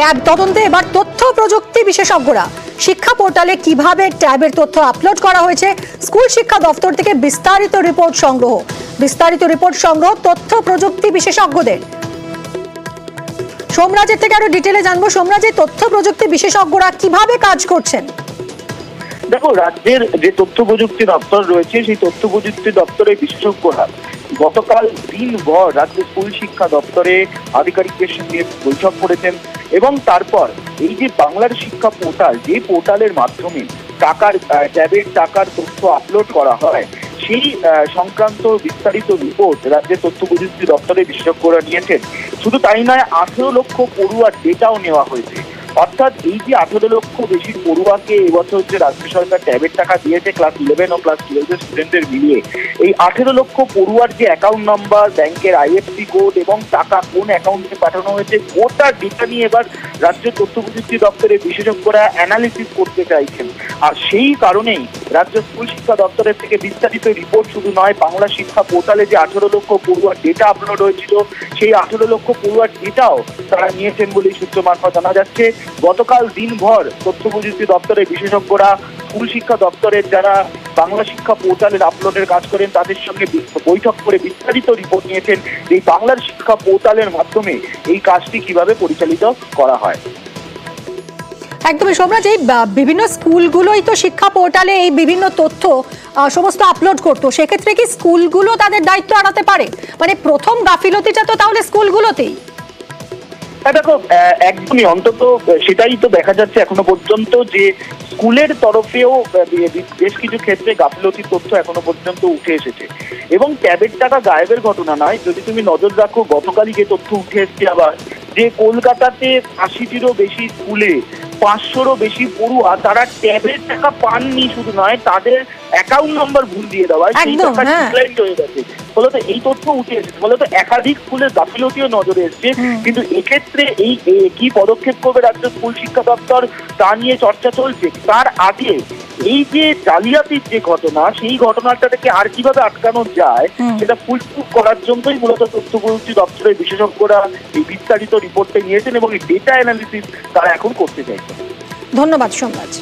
Tab তদন্তে এবার তথ্য প্রযুক্তি বিশেষজ্ঞরা শিক্ষা পোর্টালে কিভাবে ট্যাবের তথ্য আপলোড করা হয়েছে স্কুল শিক্ষা দপ্তর থেকে বিস্তারিত রিপোর্ট সংগ্রহ তথ্য প্রযুক্তি বিশেষজ্ঞদের। সোমরাজের থেকে আরো ডিটেলে জানবো। সোমরাজ, তথ্য প্রযুক্তি বিশেষজ্ঞরা কিভাবে কাজ করছেন? দেখো, রাজ্যের যে তথ্য প্রযুক্তি দপ্তর রয়েছে সেই তথ্য প্রযুক্তি দপ্তরের বিশেষজ্ঞরা গতকাল দিনভর রাজ্য স্কুল শিক্ষা দপ্তরে আধিকারিকদের সঙ্গে বৈঠক করেছেন এবং তারপর এই যে বাংলার শিক্ষা পোর্টাল, যে পোর্টালের মাধ্যমে ট্যাবের টাকার তথ্য আপলোড করা হয় সেই সংক্রান্ত বিস্তারিত রিপোর্ট রাজ্যের তথ্য প্রযুক্তি দপ্তরের বিশেষজ্ঞরা নিয়েছেন। শুধু তাই নয়, 18 লক্ষ পড়ুয়ার ডেটাও নেওয়া হয়েছে। অর্থাৎ এই যে 18 লক্ষ বেশি পড়ুয়াকে এবছর যে রাজ্য সরকার ট্যাবের টাকা দিয়েছে ক্লাস 11 ও ক্লাস 12 এর স্টুডেন্টদের মিলিয়ে, এই 18 লক্ষ পড়ুয়ার যে অ্যাকাউন্ট নাম্বার, ব্যাংকের আইএফসি কোড এবং টাকা কোন অ্যাকাউন্টে পাঠানো হয়েছে, গোটা ডেটা নিয়ে এবার রাজ্য তথ্য প্রযুক্তি দপ্তরের বিশেষজ্ঞরা অ্যানালিসিস করতে চাইছেন। আর সেই কারণেই রাজ্য স্কুল শিক্ষা দপ্তরের থেকে বিস্তারিত রিপোর্ট শুধু নয়, বাংলা শিক্ষা পোর্টালে যে 18 লক্ষ পড়ুয়ার ডেটা আপলোড হয়েছিল সেই 18 লক্ষ পড়ুয়ার ডেটাও তারা নিয়েছেন বলেই সূত্র মারফত জানা যাচ্ছে। গতকাল দিনভর তথ্য প্রযুক্তি দপ্তরের বিশেষজ্ঞরা স্কুল শিক্ষা দপ্তরের যারা বাংলা শিক্ষা পোর্টালের আপলোডের কাজ করেন তাদের সঙ্গে বৈঠক করে বিস্তারিত রিপোর্ট নিয়েছেন এই বাংলার শিক্ষা পোর্টালের মাধ্যমে এই কাজটি কিভাবে পরিচালিত করা হয়। একদমই সোমরাজ, এই বিভিন্ন স্কুলগুলোই তো শিক্ষা পোর্টালে এই বিভিন্ন তথ্য সমস্ত আপলোড করতো, সেক্ষেত্রে কি স্কুলগুলো তাদের দায়িত্ব এড়াতে পারে? মানে প্রথম গাফিলতিটা তো তাহলে স্কুলগুলোতেই। দেখো, একদমই অন্তত সেটাই তো দেখা যাচ্ছে এখনো পর্যন্ত যে স্কুলের তরফেও বেশ কিছু ক্ষেত্রে গাফিলতির তথ্য এখনো পর্যন্ত উঠে এসেছে এবং ট্যাবের টাকা গায়েবের ঘটনা নয়। যদি তুমি নজর রাখো, গতকালই যে তথ্য উঠে এসছে আবার যে কলকাতাতে 80টিরও বেশি স্কুলে 500রও বেশি পড়ুয়া তারা ট্যাবের টাকা পাননি, শুধু নয় তাদের অ্যাকাউন্ট নাম্বার ভুল দিয়ে দেওয়া সেই টাকা ডিক্লাইন হয়ে গেছে। ফলত এই তথ্য উঠে এসেছে, ফলত একাধিক স্কুলের গাফিলতিও নজরে এসছে। কিন্তু এক্ষেত্রে এই কি পদক্ষেপ করবে রাজ্য স্কুল শিক্ষা দপ্তর তা নিয়ে চর্চা চলছে। তার আগে এই যে জালিয়াতির যে ঘটনা, সেই ঘটনাটা থেকে আর কিভাবে আটকানো যায় সেটা ফুলপ্রুফ করার জন্যই মূলত তথ্য প্রযুক্তি দপ্তরের বিশেষজ্ঞরা এই বিস্তারিত রিপোর্টে নিয়েছেন এবং এই ডেটা অ্যানালিসিস তারা এখন করতে চাইছেন। ধন্যবাদ সোমরাজ।